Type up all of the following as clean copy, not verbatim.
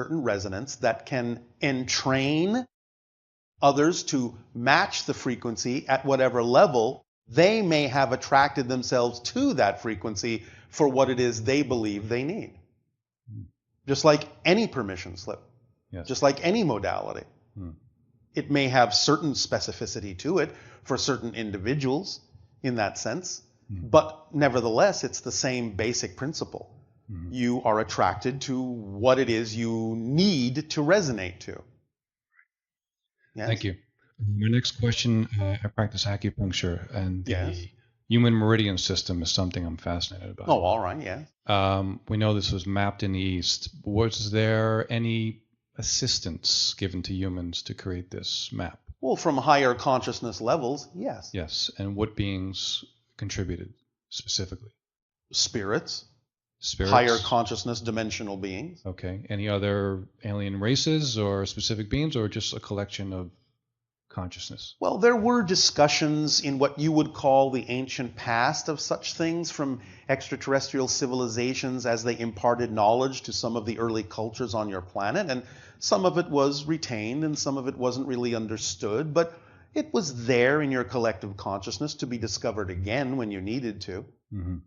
certain resonance that can entrain others to match the frequency at whatever level they may have attracted themselves to that frequency for what it is they believe they need. Just like any permission slip, Yes. just like any modality. It may have certain specificity to it for certain individuals in that sense, but nevertheless, it's the same basic principle. You are attracted to what it is you need to resonate to. Yes? Thank you. My next question, I practice acupuncture, and the Yes. human meridian system is something I'm fascinated about. Oh, all right, yeah. We know this was mapped in the East. Was there any assistance given to humans to create this map? Well, from higher consciousness levels, yes. Yes. And what beings contributed specifically? Spirits, Spirits? higher consciousness dimensional beings. Okay. Any other alien races or specific beings, or just a collection of consciousness? Well, there were discussions in what you would call the ancient past of such things from extraterrestrial civilizations as they imparted knowledge to some of the early cultures on your planet, and some of it was retained and some of it wasn't really understood, but it was there in your collective consciousness to be discovered again when you needed to. Okay.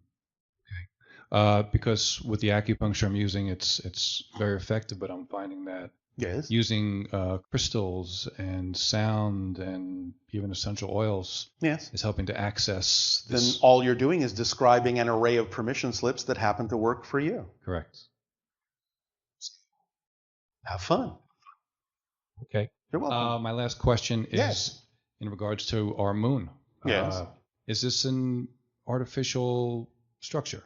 Because with the acupuncture I'm using, it's very effective, but I'm finding that Yes. using crystals and sound and even essential oils Yes. is helping to access Then this. all you're doing is describing an array of permission slips that happen to work for you. Correct. Have fun. Okay. You're welcome. My last question is Yes. in regards to our moon. Yes. Is this an artificial structure?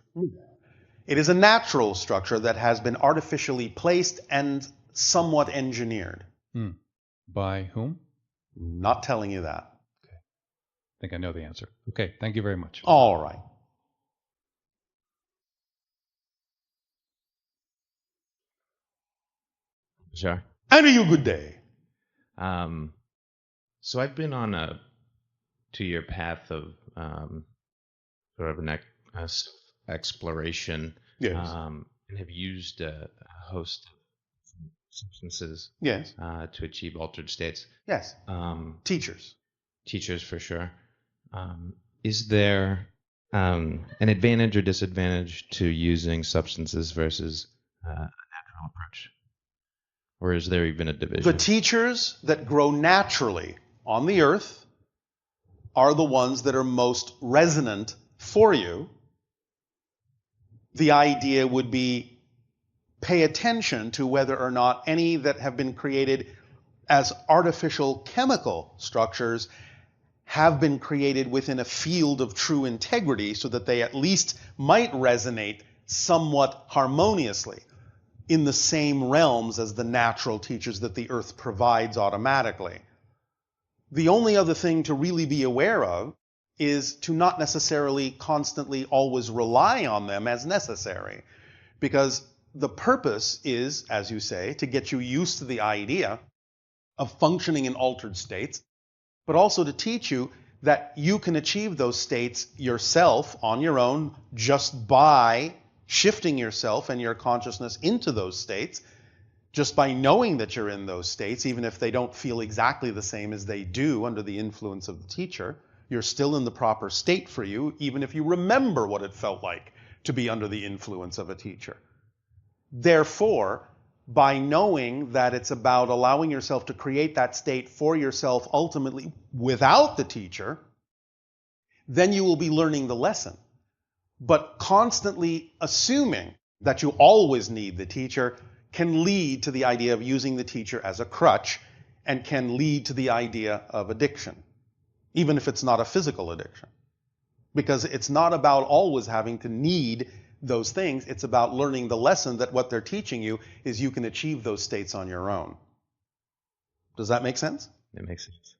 It is a natural structure that has been artificially placed and somewhat engineered. By whom? Not telling you that. I think I know the answer. Okay. Thank you very much. All right. Bashar. And you good day. So I've been on a 2-year path of sort of an exploration, Yes. and have used a host of substances Yes. to achieve altered states. Yes. Teachers. Teachers for sure. Is there an advantage or disadvantage to using substances versus a natural approach? Or is there even a division? The teachers that grow naturally on the earth are the ones that are most resonant for you. The idea would be pay attention to whether or not any that have been created as artificial chemical structures have been created within a field of true integrity so that they at least might resonate somewhat harmoniously in the same realms as the natural teachers that the earth provides automatically. The only other thing to really be aware of is to not necessarily constantly always rely on them as necessary, because the purpose is, as you say, to get you used to the idea of functioning in altered states, but also to teach you that you can achieve those states yourself on your own just by shifting yourself and your consciousness into those states, just by knowing that you're in those states, even if they don't feel exactly the same as they do under the influence of the teacher. You're still in the proper state for you, even if you remember what it felt like to be under the influence of a teacher. Therefore, by knowing that it's about allowing yourself to create that state for yourself ultimately without the teacher, then you will be learning the lesson. But constantly assuming that you always need the teacher can lead to the idea of using the teacher as a crutch and can lead to the idea of addiction, even if it's not a physical addiction. Because it's not about always having to need those things. It's about learning the lesson that what they're teaching you is you can achieve those states on your own. Does that make sense? It makes sense.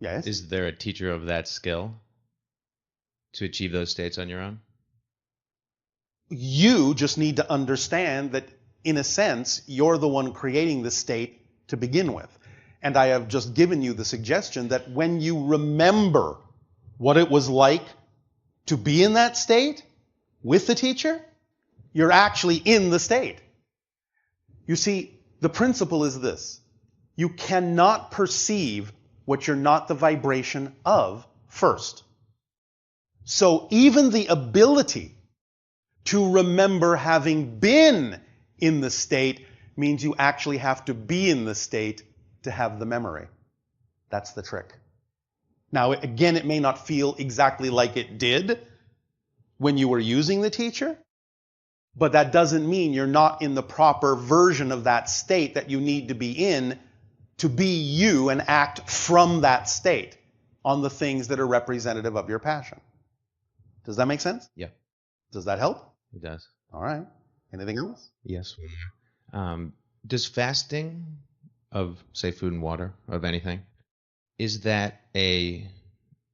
Yes. Is there a teacher of that skill to achieve those states on your own? You just need to understand that, in a sense, you're the one creating the state to begin with. And I have just given you the suggestion that when you remember what it was like to be in that state with the teacher, you're actually in the state. You see, the principle is this. You cannot perceive what you're not the vibration of first. So even the ability to remember having been in the state means you actually have to be in the state to have the memory. That's the trick. Now, again, it may not feel exactly like it did when you were using the teacher, but that doesn't mean you're not in the proper version of that state that you need to be in to be you and act from that state on the things that are representative of your passion. Does that make sense? Yeah. Does that help? It does. All right. Anything else? Yes. Does fasting of, say, food and water, of anything, is that a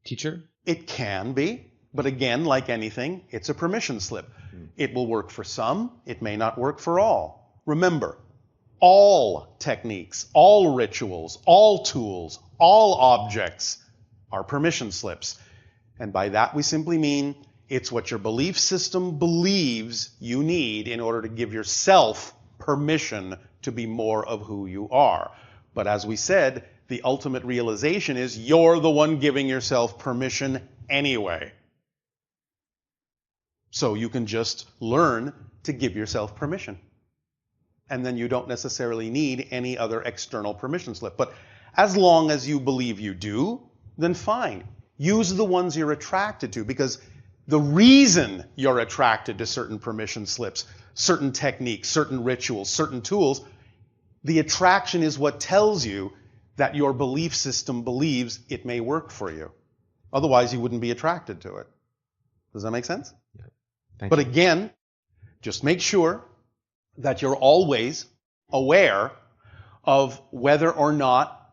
teacher? It can be, but again, like anything, it's a permission slip. It will work for some, it may not work for all. Remember, all techniques, all rituals, all tools, all objects are permission slips. And by that we simply mean it's what your belief system believes you need in order to give yourself permission to be more of who you are. But as we said, the ultimate realization is you're the one giving yourself permission anyway. So you can just learn to give yourself permission. And then you don't necessarily need any other external permission slip. But as long as you believe you do, then fine. Use the ones you're attracted to, because the reason you're attracted to certain permission slips, certain techniques, certain rituals, certain tools, the attraction is what tells you that your belief system believes it may work for you. Otherwise, you wouldn't be attracted to it. Does that make sense? Yeah. But again, just make sure that you're always aware of whether or not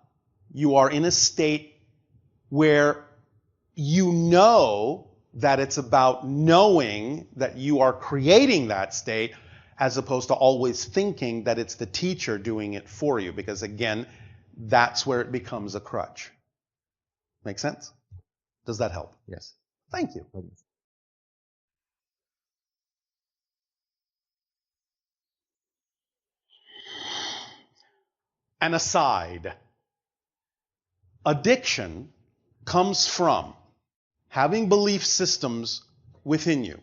you are in a state where you know that it's about knowing that you are creating that state, as opposed to always thinking that it's the teacher doing it for you. Because again, that's where it becomes a crutch. Make sense? Does that help? Yes. Thank you. An aside. Addiction comes from having belief systems within you,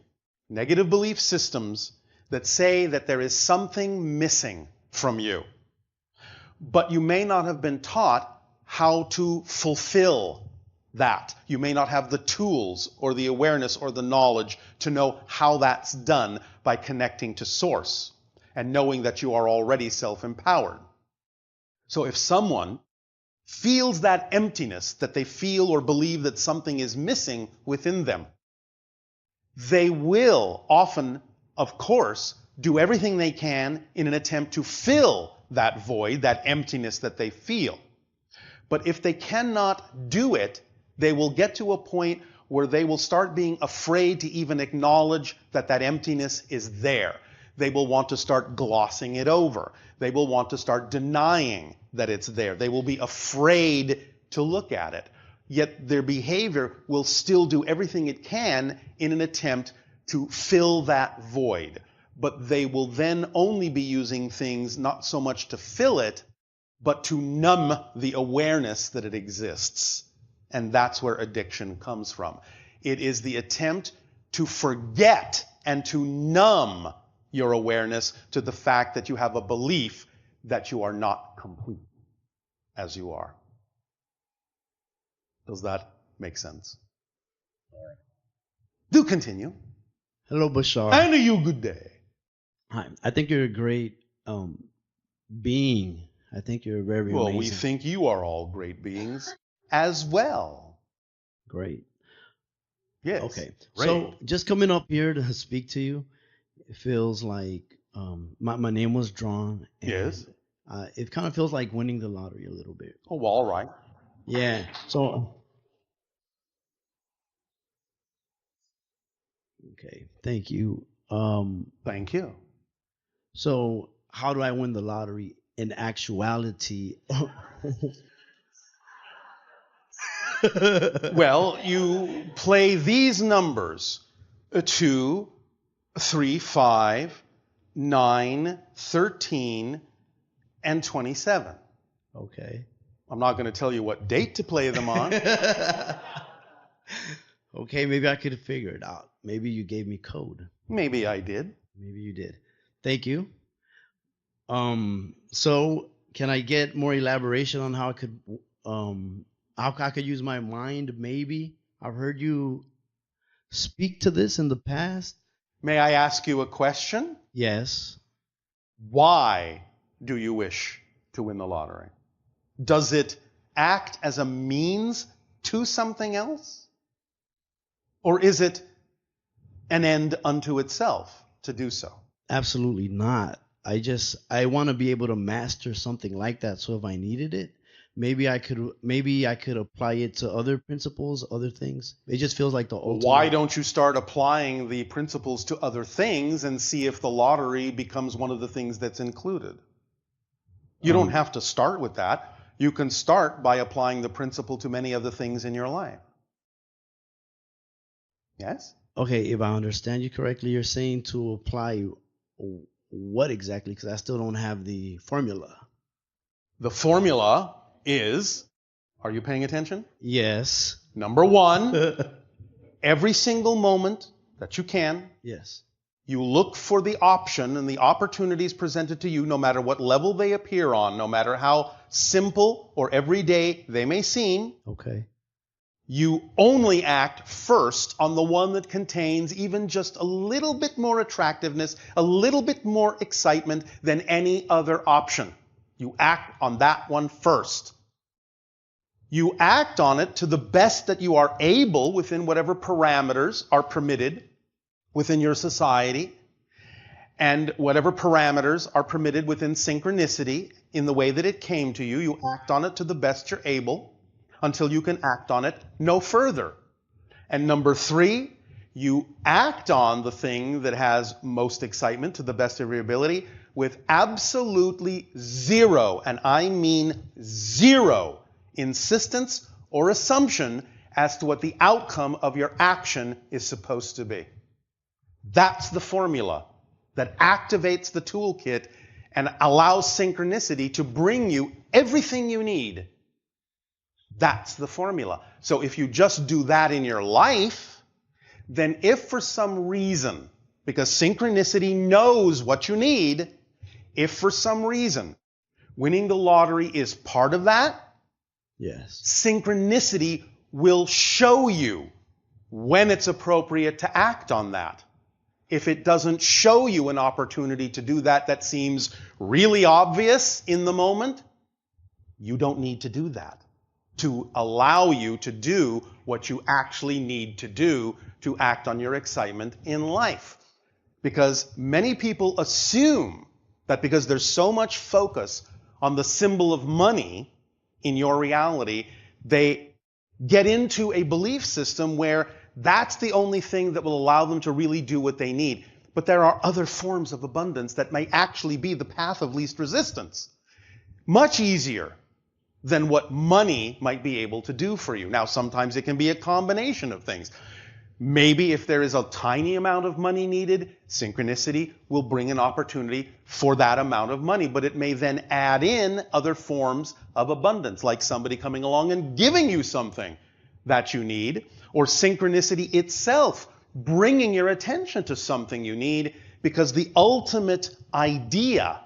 negative belief systems that say that there is something missing from you. But you may not have been taught how to fulfill that. You may not have the tools or the awareness or the knowledge to know how that's done by connecting to Source and knowing that you are already self-empowered. So if someone feels that emptiness, that they feel or believe that something is missing within them, they will often, of course, do everything they can in an attempt to fill that void, that emptiness that they feel. But if they cannot do it, they will get to a point where they will start being afraid to even acknowledge that that emptiness is there. They will want to start glossing it over. They will want to start denying that it's there. They will be afraid to look at it. Yet their behavior will still do everything it can in an attempt to fill that void. But they will then only be using things not so much to fill it, but to numb the awareness that it exists. And that's where addiction comes from. It is the attempt to forget and to numb your awareness to the fact that you have a belief that you are not complete as you are. Does that make sense? Do continue. Hello, Bashar. And you good day. Hi. I think you're a great being. I think you're very Well, amazing. we think you are all great beings as well. Great. Yes. Okay. Great. So just coming up here to speak to you, it feels like my name was drawn. And, Yes. it kind of feels like winning the lottery a little bit. Oh, well, all right. Yeah. So. Okay. Thank you. Thank you. So how do I win the lottery in actuality? Well, you play these numbers: 2, 3, 5, 9, 13, and 27. Okay. I'm not going to tell you what date to play them on. Okay, maybe I could figure it out. Maybe you gave me code. Maybe I did. Maybe you did. Thank you. So can I get more elaboration on how I could use my mind? Maybe I've heard you speak to this in the past. May I ask you a question? Yes. Why do you wish to win the lottery? Does it act as a means to something else? Or is it an end unto itself to do so? Absolutely not. I want to be able to master something like that. So if I needed it, maybe I could apply it to other principles, other things. It just feels like the ultimate. Why don't you start applying the principles to other things and see if the lottery becomes one of the things that's included? You don't have to start with that. You can start by applying the principle to many other things in your life. Yes? Okay, if I understand you correctly, you're saying to apply what exactly? Because I still don't have the formula. The formula is, are you paying attention? Yes. Number one, every single moment that you can, Yes. you look for the option and the opportunities presented to you, no matter what level they appear on, no matter how simple or everyday they may seem. Okay. You only act first on the one that contains even just a little bit more attractiveness, a little bit more excitement than any other option. You act on that one first. You act on it to the best that you are able within whatever parameters are permitted within your society and whatever parameters are permitted within synchronicity in the way that it came to you. You act on it to the best you're able until you can act on it no further. And number three, you act on the thing that has most excitement to the best of your ability with absolutely zero, and I mean zero, insistence or assumption as to what the outcome of your action is supposed to be. That's the formula that activates the toolkit and allows synchronicity to bring you everything you need. That's the formula. So if you just do that in your life, then if for some reason, because synchronicity knows what you need, if for some reason winning the lottery is part of that, Yes. synchronicity will show you when it's appropriate to act on that. If it doesn't show you an opportunity to do that that seems really obvious in the moment, you don't need to do that to allow you to do what you actually need to do to act on your excitement in life. Because many people assume that because there's so much focus on the symbol of money in your reality, they get into a belief system where that's the only thing that will allow them to really do what they need. But there are other forms of abundance that may actually be the path of least resistance. Much easier than what money might be able to do for you. Now, sometimes it can be a combination of things. Maybe if there is a tiny amount of money needed, synchronicity will bring an opportunity for that amount of money. But it may then add in other forms of abundance, like somebody coming along and giving you something that you need, or synchronicity itself bringing your attention to something you need, because the ultimate idea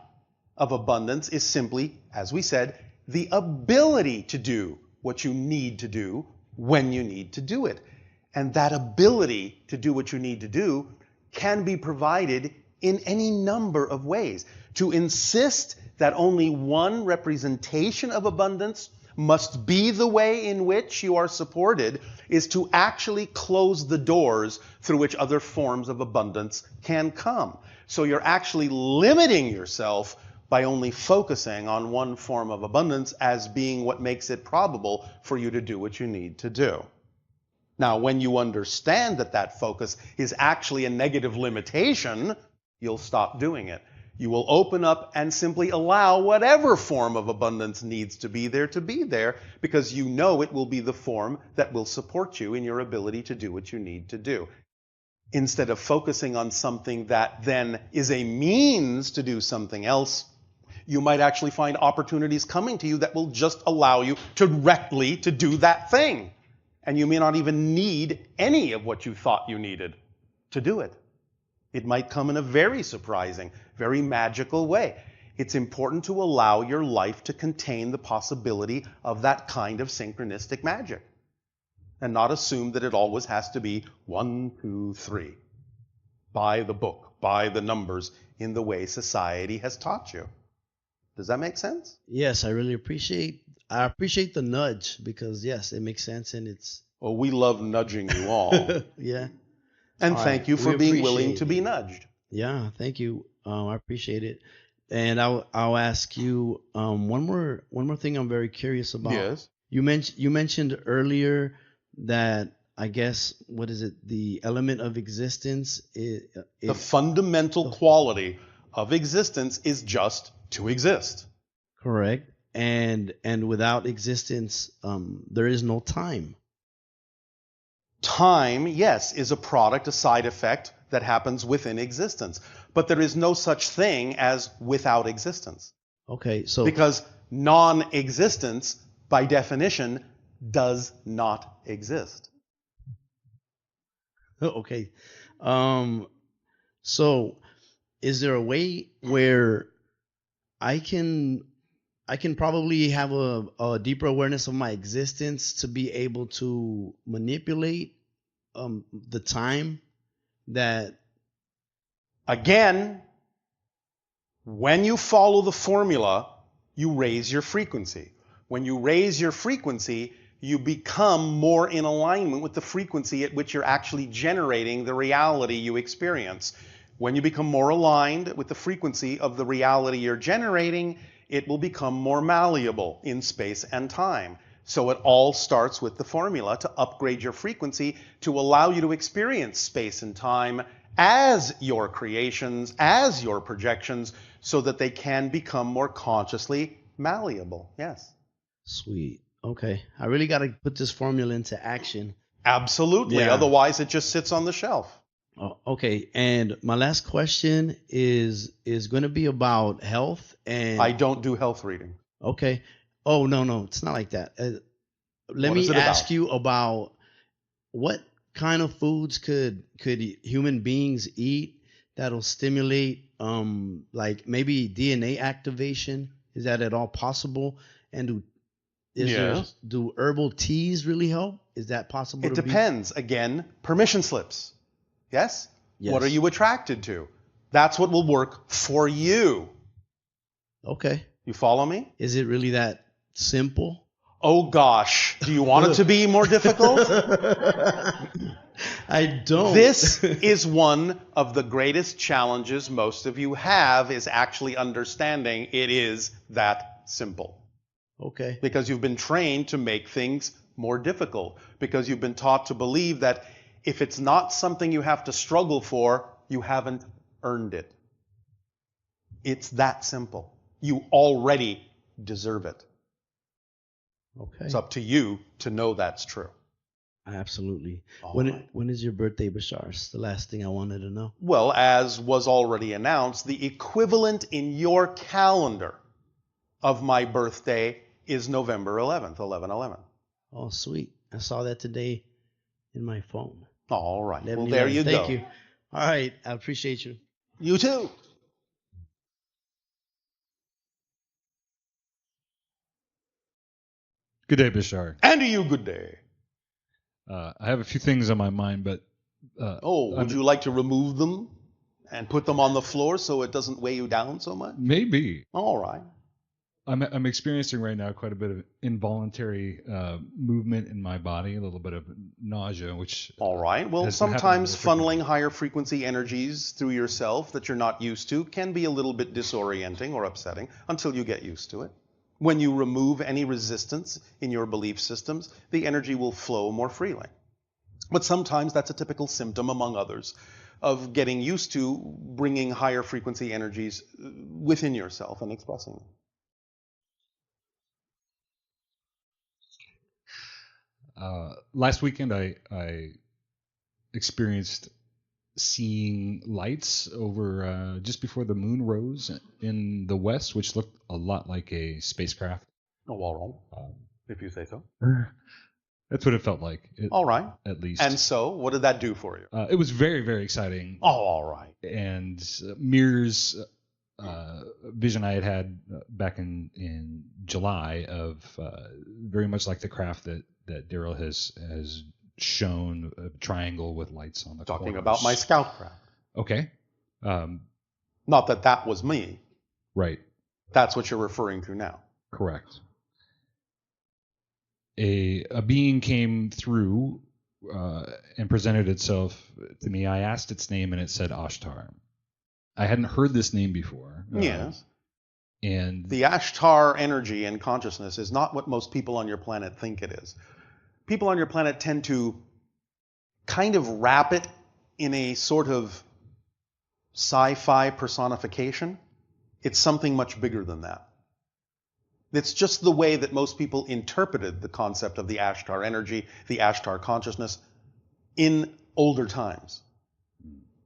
of abundance is simply, as we said, the ability to do what you need to do when you need to do it. And that ability to do what you need to do can be provided in any number of ways. To insist that only one representation of abundance must be the way in which you are supported is to actually close the doors through which other forms of abundance can come. So you're actually limiting yourself by only focusing on one form of abundance as being what makes it probable for you to do what you need to do. Now, when you understand that that focus is actually a negative limitation, you'll stop doing it. You will open up and simply allow whatever form of abundance needs to be there, because you know it will be the form that will support you in your ability to do what you need to do. Instead of focusing on something that then is a means to do something else, You might actually find opportunities coming to you that will just allow you directly to do that thing. And you may not even need any of what you thought you needed to do it. It might come in a very surprising, very magical way. It's important to allow your life to contain the possibility of that kind of synchronistic magic, and not assume that it always has to be 1, 2, 3. By the book, by the numbers, in the way society has taught you. Does that make sense? Yes, I really appreciate the nudge, because yes, it makes sense, and it's Well, we love nudging you all. yeah. And All thank right, you for we being willing appreciate to be nudged. Yeah, thank you. I appreciate it. And I'll ask you one more thing I'm very curious about. Yes. You mentioned earlier that, I guess, what is it? The element of existence The fundamental quality of existence is just to exist. correct. And without existence, there is no time. Time, yes, is a product, a side effect that happens within existence. But there is no such thing as without existence. Okay, so Because non-existence, by definition, does not exist. okay. So is there a way where I can probably have a deeper awareness of my existence to be able to manipulate the time that Again, when you follow the formula, you raise your frequency. When you raise your frequency, you become more in alignment with the frequency at which you're actually generating the reality you experience. When you become more aligned with the frequency of the reality you're generating, it will become more malleable in space and time. So it all starts with the formula to upgrade your frequency to allow you to experience space and time as your creations, as your projections, so that they can become more consciously malleable. Yes. sweet. Okay, I really got to put this formula into action. Absolutely. Yeah. Otherwise, it just sits on the shelf. Oh, okay, and my last question is going to be about health and I don't do health reading. okay. Oh, no, it's not like that. Let What is me it ask about? you about what kind of foods could human beings eat that'll stimulate like maybe DNA activation? Is that at all possible? And Yes. do herbal teas really help? Is that possible? It depends. Again, permission slips. Yes? Yes. What are you attracted to? That's what will work for you. Okay. You follow me? Is it really that simple? Oh gosh, do you want it to be more difficult? I don't. This is one of the greatest challenges most of you have, is actually understanding it is that simple. Okay. Because you've been trained to make things more difficult. Because you've been taught to believe that if it's not something you have to struggle for, you haven't earned it. It's that simple. You already deserve it. Okay. It's up to you to know that's true. Absolutely. All When right. when is your birthday, Bashar? It's the last thing I wanted to know. Well, as was already announced, the equivalent in your calendar of my birthday is November 11th, 11/11. Oh, sweet. I saw that today in my phone. All right. 11, Well, there 11. you go. Thank you. All right. I appreciate you. You too. Good day, Bashar. And to you, good day. I have a few things on my mind, but Would you like to remove them and put them on the floor so it doesn't weigh you down so much? maybe All right. I'm experiencing right now quite a bit of involuntary movement in my body, a little bit of nausea, which All right. Well, has been happening sometimes more frequently. funneling higher frequency energies through yourself that you're not used to can be a little bit disorienting or upsetting until you get used to it. When you remove any resistance in your belief systems, the energy will flow more freely. But sometimes that's a typical symptom, among others, of getting used to bringing higher frequency energies within yourself and expressing them. Last weekend, I experienced seeing lights over just before the moon rose in the west, which looked a lot like a spacecraft. Oh, all right. If you say so. That's what it felt like. All right. At least. And so, what did that do for you? It was very, very exciting. Oh, all right. And mirrors vision I had back in July of very much like the craft that Daryl has shown, a triangle with lights on the Talking corners. about my scout craft. Okay. Not that was me. Right. That's what you're referring to now. Correct. A being came through and presented itself to me. I asked its name and it said Ashtar. I hadn't heard this name before. Yes. And the Ashtar energy and consciousness is not what most people on your planet think it is. People on your planet tend to kind of wrap it in a sort of sci-fi personification. It's something much bigger than that. It's just the way that most people interpreted the concept of the Ashtar energy, the Ashtar consciousness in older times.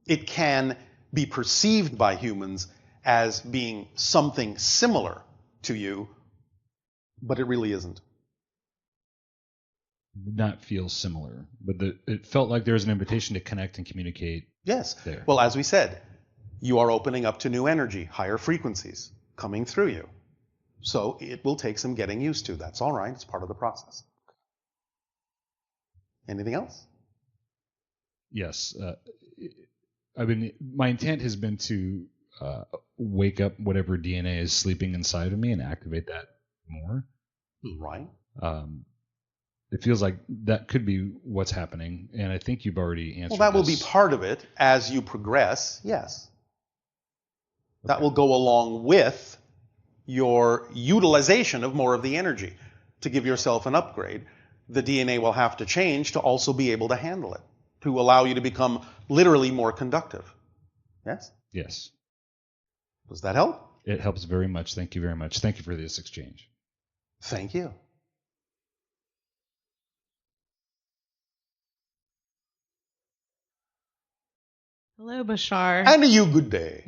It can be perceived by humans as being something similar to you, but it really isn't. Did not feel similar, but it felt like there was an invitation to connect and communicate. Yes. There. Well, as we said, you are opening up to new energy, higher frequencies coming through you. So it will take some getting used to. That's all right. It's part of the process. Anything else? Yes. My intent has been to wake up whatever DNA is sleeping inside of me and activate that more. Right. It feels like that could be what's happening, and I think you've already answered. Well, that will be part of it as you progress. Yes. Okay. That will go along with your utilization of more of the energy to give yourself an upgrade. The DNA will have to change to also be able to handle it, to allow you to become literally more conductive. Yes? Yes. Does that help? It helps very much. Thank you very much. Thank you for this exchange. Thank you. Hello, Bashar. And to you, good day.